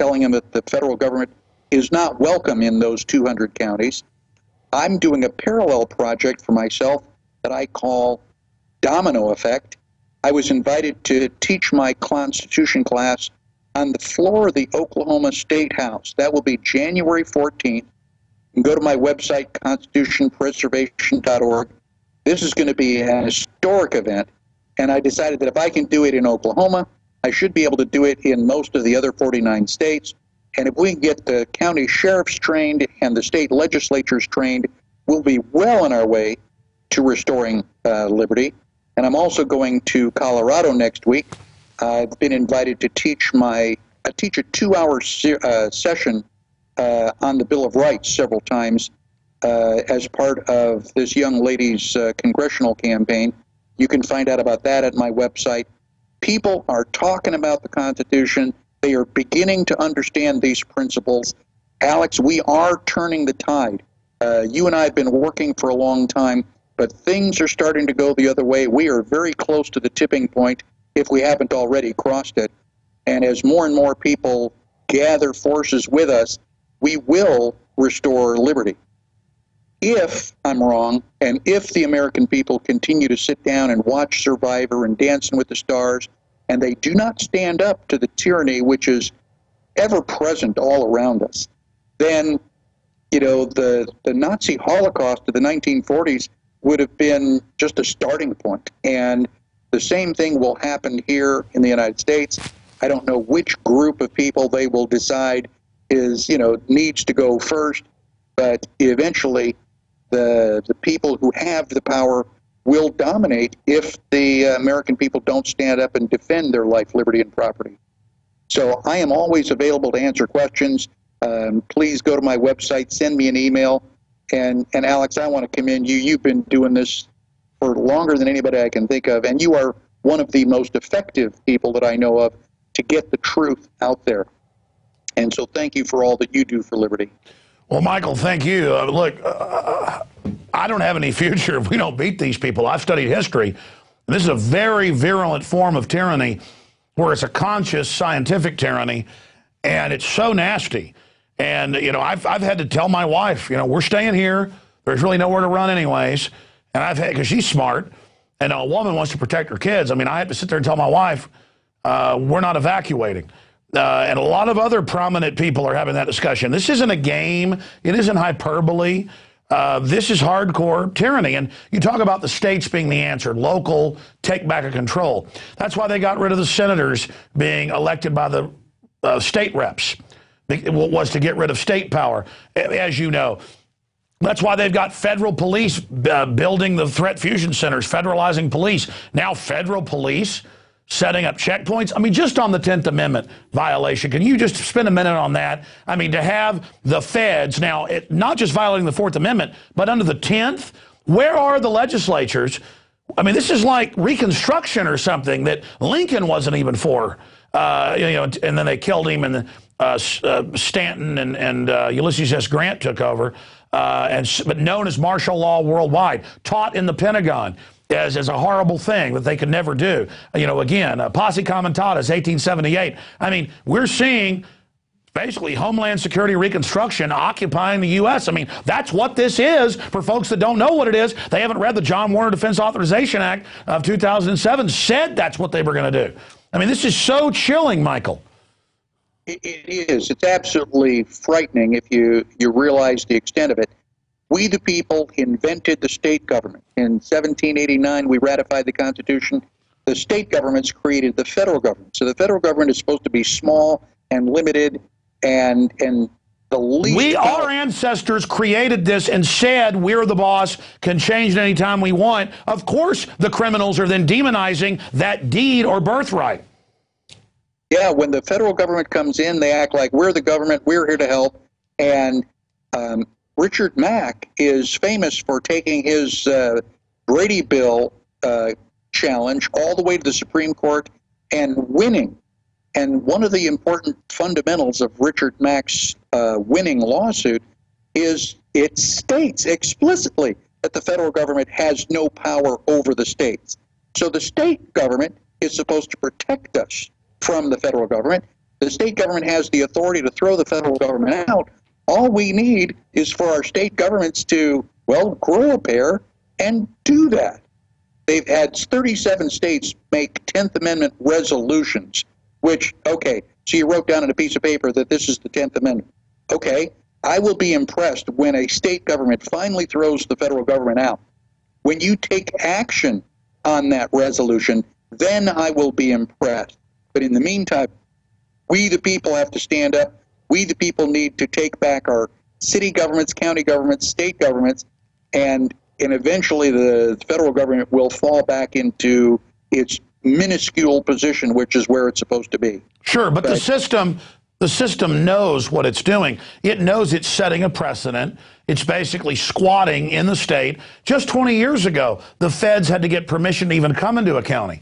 telling them that the federal government is not welcome in those 200 counties. I'm doing a parallel project for myself that I call Domino Effect. I was invited to teach my Constitution class on the floor of the Oklahoma State House. That will be January 14th. You can go to my website, constitutionpreservation.org. This is going to be an historic event, and I decided that if I can do it in Oklahoma, I should be able to do it in most of the other 49 states. And if we can get the county sheriffs trained and the state legislatures trained, we'll be well on our way to restoring liberty. And I'm also going to Colorado next week. I've been invited to teach a 2-hour session on the Bill of Rights several times as part of this young lady's congressional campaign. You can find out about that at my website. People are talking about the Constitution. They are beginning to understand these principles. Alex, we are turning the tide. You and I have been working for a long time, but things are starting to go the other way. We are very close to the tipping point, if we haven't already crossed it. And as more and more people gather forces with us, we will restore liberty. If I'm wrong, and if the American people continue to sit down and watch Survivor and Dancing with the Stars, and they do not stand up to the tyranny which is ever present all around us, then, you know, the Nazi Holocaust of the 1940s would have been just a starting point. And the same thing will happen here in the United States. I don't know which group of people they will decide needs to go first, but eventually the people who have the power will dominate if the American people don't stand up and defend their life, liberty, and property. So I am always available to answer questions. Please go to my website, send me an email. And Alex, I want to commend you. You've been doing this for longer than anybody I can think of, and you are one of the most effective people that I know of to get the truth out there. And so thank you for all that you do for liberty. Well, Michael, thank you. Look, I don't have any future if we don't beat these people. I've studied history. This is a very virulent form of tyranny where it's a conscious scientific tyranny, and it's so nasty. And, I've had to tell my wife, we're staying here. There's really nowhere to run anyways. And because she's smart, and a woman wants to protect her kids. I mean, I have to sit there and tell my wife, we're not evacuating. And a lot of other prominent people are having that discussion. This isn't a game. It isn't hyperbole. This is hardcore tyranny. And you talk about the states being the answer, local, take back of control. That's why they got rid of the senators being elected by the state reps. It was to get rid of state power, as you know. That's why they've got federal police building the threat fusion centers, federalizing police. Now federal police setting up checkpoints. I mean, just on the 10th Amendment violation, can you just spend a minute on that? I mean, to have the feds now, not just violating the 4th Amendment, but under the 10th, where are the legislatures? I mean, this is like Reconstruction or something that Lincoln wasn't even for. And then they killed him, and Stanton and Ulysses S. Grant took over, but known as martial law worldwide, taught in the Pentagon as a horrible thing that they could never do. Again, Posse Comitatus, 1878. I mean, we're seeing basically Homeland Security Reconstruction occupying the U.S. I mean, that's what this is for folks that don't know what it is. They haven't read the John Warner Defense Authorization Act of 2007, said that's what they were going to do. I mean, this is so chilling, Michael. It is. It's absolutely frightening if you realize the extent of it. We, the people, invented the state government. In 1789, we ratified the Constitution. The state governments created the federal government. So the federal government is supposed to be small and limited and the least... Our ancestors created this and said we're the boss, can change it anytime we want. Of course, the criminals are then demonizing that deed or birthright. Yeah, when the federal government comes in, they act like we're the government, we're here to help. And Richard Mack is famous for taking his Brady Bill challenge all the way to the Supreme Court and winning. And one of the important fundamentals of Richard Mack's winning lawsuit is it states explicitly that the federal government has no power over the states. So the state government is supposed to protect us from the federal government. The state government has the authority to throw the federal government out. All we need is for our state governments to, well, grow a pair and do that. They've had 37 states make 10th Amendment resolutions, which, okay, so you wrote down on a piece of paper that this is the 10th Amendment. Okay, I will be impressed when a state government finally throws the federal government out. When you take action on that resolution, then I will be impressed. But in the meantime, we the people have to stand up. We the people need to take back our city governments, county governments, state governments, and eventually the federal government will fall back into its minuscule position, which is where it's supposed to be. Sure, but the system knows what it's doing. It knows it's setting a precedent. It's basically squatting in the state. Just 20 years ago, the feds had to get permission to even come into a county,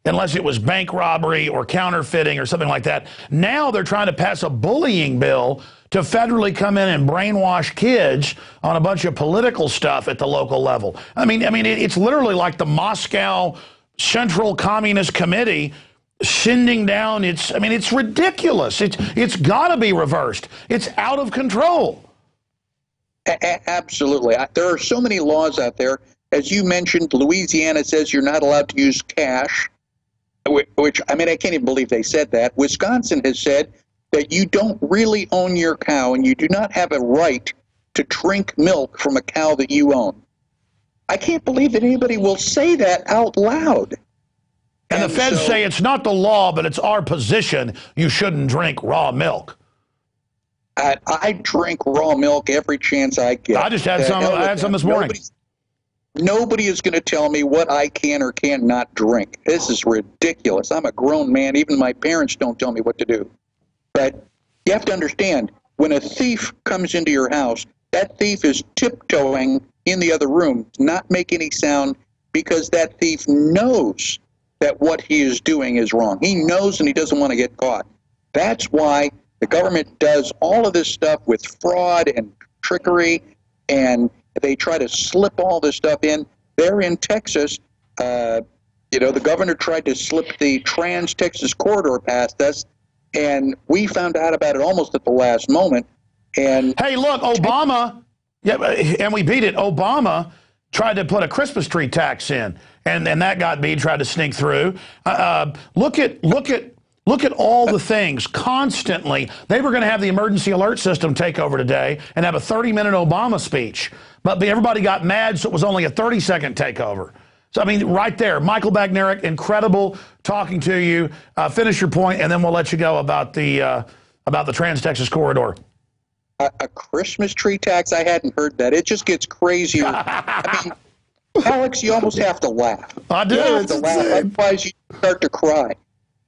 unless it was bank robbery or counterfeiting or something like that. Now they're trying to pass a bullying bill to federally come in and brainwash kids on a bunch of political stuff at the local level. I mean, it's literally like the Moscow Central Communist Committee sending down its, I mean, it's ridiculous. It's got to be reversed. It's out of control. Absolutely. There are so many laws out there. As you mentioned, Louisiana says you're not allowed to use cash, which, I mean, I can't even believe they said that. Wisconsin has said that you don't really own your cow and you do not have a right to drink milk from a cow that you own. I can't believe that anybody will say that out loud. And the feds say it's not the law, but it's our position. You shouldn't drink raw milk. I drink raw milk every chance I get. I just had some. I had some this morning. Nobody is going to tell me what I can or cannot drink. This is ridiculous. I'm a grown man. Even my parents don't tell me what to do. But you have to understand, when a thief comes into your house, that thief is tiptoeing in the other room to not make any sound, because that thief knows that what he is doing is wrong. He knows, and he doesn't want to get caught. That's why the government does all of this stuff with fraud and trickery, and they try to slip all this stuff in. There in Texas, the governor tried to slip the Trans-Texas corridor past us, and we found out about it almost at the last moment. And hey, look, Obama, and we beat it. Obama tried to put a Christmas tree tax in, and that got beat. Tried to sneak through. Look at all the things constantly. They were going to have the emergency alert system take over today and have a 30-minute Obama speech, but everybody got mad, so it was only a 30-second takeover. So, I mean, right there, Michael Bagneric, incredible talking to you. Finish your point, and then we'll let you go about the Trans-Texas corridor. A Christmas tree tax? I hadn't heard that. It just gets crazier. I mean, Alex, you almost have to laugh. I do. You have to laugh, otherwise you start to cry.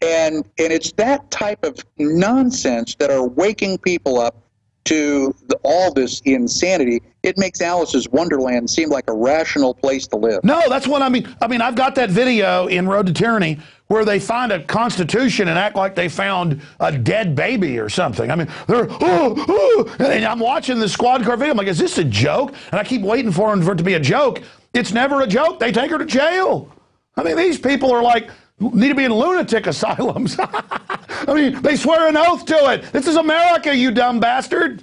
And it's that type of nonsense that are waking people up to all this insanity. It makes Alice's Wonderland seem like a rational place to live. No, that's what I mean. I've got that video in Road to Tyranny where they find a constitution and act like they found a dead baby or something. I mean, they're, and I'm watching the squad car video. I'm like, is this a joke? And I keep waiting for it to be a joke. It's never a joke. They take her to jail. I mean, these people are like, need to be in lunatic asylums. I mean, they swear an oath to it. This is America, you dumb bastard.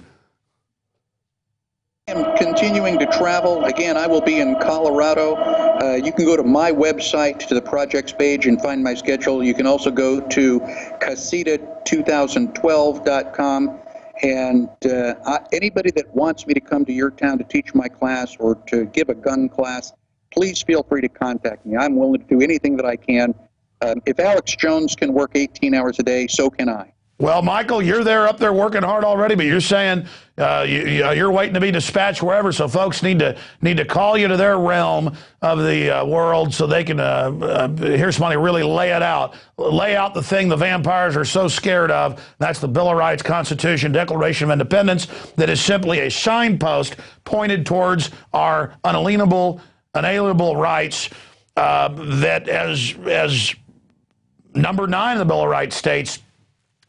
I'm continuing to travel. Again, I will be in Colorado. You can go to my website, to the projects page, and find my schedule. You can also go to casita2012.com. And anybody that wants me to come to your town to teach my class or to give a gun class, please feel free to contact me. I'm willing to do anything that I can. If Alex Jones can work 18 hours a day, so can I. Well, Michael, you're up there working hard already, but you're saying you're waiting to be dispatched wherever. So folks need to call you to their realm of the world so they can hear somebody really lay out the thing the vampires are so scared of. That's the Bill of Rights, Constitution, Declaration of Independence, that is simply a signpost pointed towards our unalienable rights. That as number 9 in the Bill of Rights states,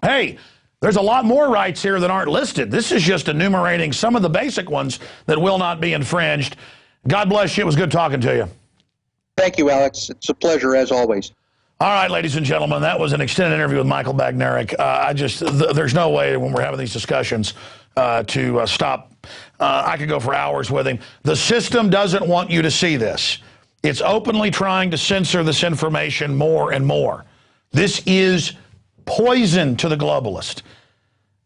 hey, there's a lot more rights here that aren't listed. This is just enumerating some of the basic ones that will not be infringed. God bless you. It was good talking to you. Thank you, Alex. It's a pleasure, as always. All right, ladies and gentlemen, that was an extended interview with Michael Bagneric. There's no way when we're having these discussions to stop. I could go for hours with him. The system doesn't want you to see this. It's openly trying to censor this information more and more. This is poison to the globalist.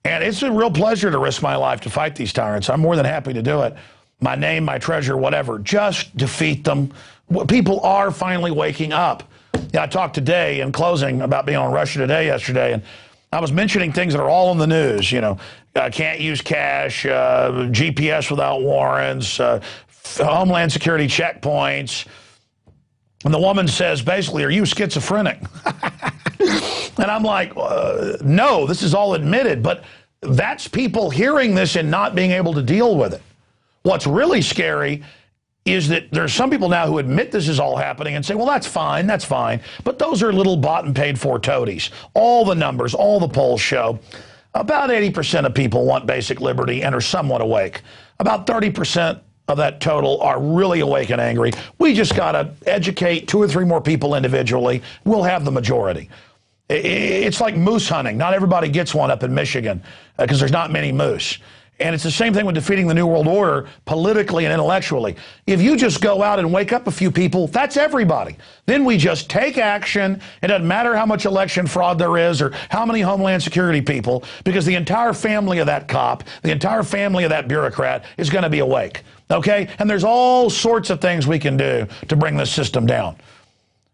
And it's a real pleasure to risk my life to fight these tyrants. I'm more than happy to do it. My name, my treasure, whatever. Just defeat them. People are finally waking up. Yeah, I talked today in closing about being on Russia Today yesterday, and I was mentioning things that are all in the news. You know, can't use cash, GPS without warrants, Homeland Security checkpoints. And the woman says, basically, are you schizophrenic? And I'm like, no, this is all admitted. But that's people hearing this and not being able to deal with it. What's really scary is that there's some people now who admit this is all happening and say, well, that's fine, that's fine. But those are little bought and paid for toadies. All the numbers, all the polls show about 80% of people want basic liberty and are somewhat awake. About 30% of that total are really awake and angry. We just got to educate 2 or 3 more people individually. We'll have the majority. It's like moose hunting. Not everybody gets one up in Michigan because there's not many moose. And it's the same thing with defeating the New World Order politically and intellectually. If you just go out and wake up a few people, that's everybody. Then we just take action. It doesn't matter how much election fraud there is or how many Homeland Security people, because the entire family of that cop, the entire family of that bureaucrat is going to be awake. Okay? And there's all sorts of things we can do to bring this system down.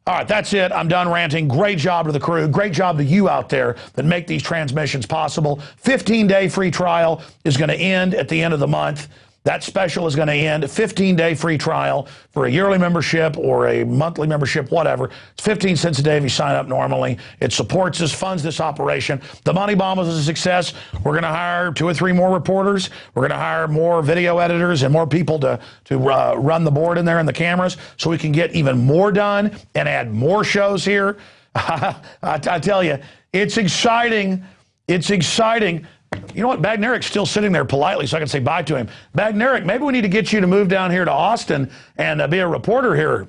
All right, that's it. I'm done ranting. Great job to the crew. Great job to you out there that make these transmissions possible. 15-day free trial is going to end at the end of the month. That special is going to end. 15-day free trial for a yearly membership or a monthly membership, whatever. It's 15 cents a day if you sign up normally. It supports us, funds this operation. The Money Bomb was a success. We're going to hire 2 or 3 more reporters. We're going to hire more video editors and more people to run the board in there and the cameras so we can get even more done and add more shows here. I tell you, it's exciting. It's exciting. You know what? Bagneric's still sitting there politely so I can say bye to him. Bagneric, maybe we need to get you to move down here to Austin and be a reporter here.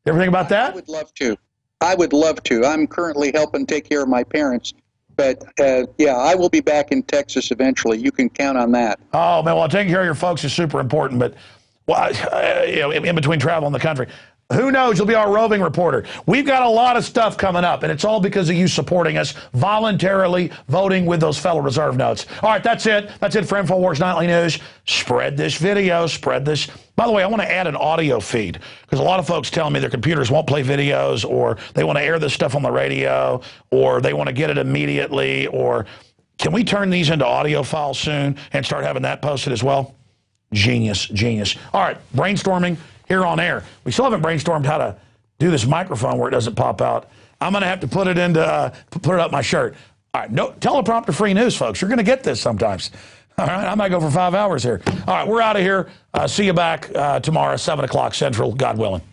Ever think about that? I would love to. I would love to. I'm currently helping take care of my parents. But, yeah, I will be back in Texas eventually. You can count on that. Oh, man, well, taking care of your folks is super important. But well, you know, in between travel in the country, who knows? You'll be our roving reporter. We've got a lot of stuff coming up, and it's all because of you supporting us, voluntarily voting with those fellow reserve notes. All right, that's it. That's it for Infowars Nightly News. Spread this video. Spread this. By the way, I want to add an audio feed because a lot of folks tell me their computers won't play videos, or they want to air this stuff on the radio, or they want to get it immediately, or can we turn these into audio files soon and start having that posted as well? Genius, genius. All right, brainstorming here on air. We still haven't brainstormed how to do this microphone where it doesn't pop out. I'm going to have to put it up my shirt. All right, no teleprompter free news, folks. You're going to get this sometimes. All right, I might go for 5 hours here. All right, we're out of here. See you back tomorrow, 7 o'clock Central, God willing.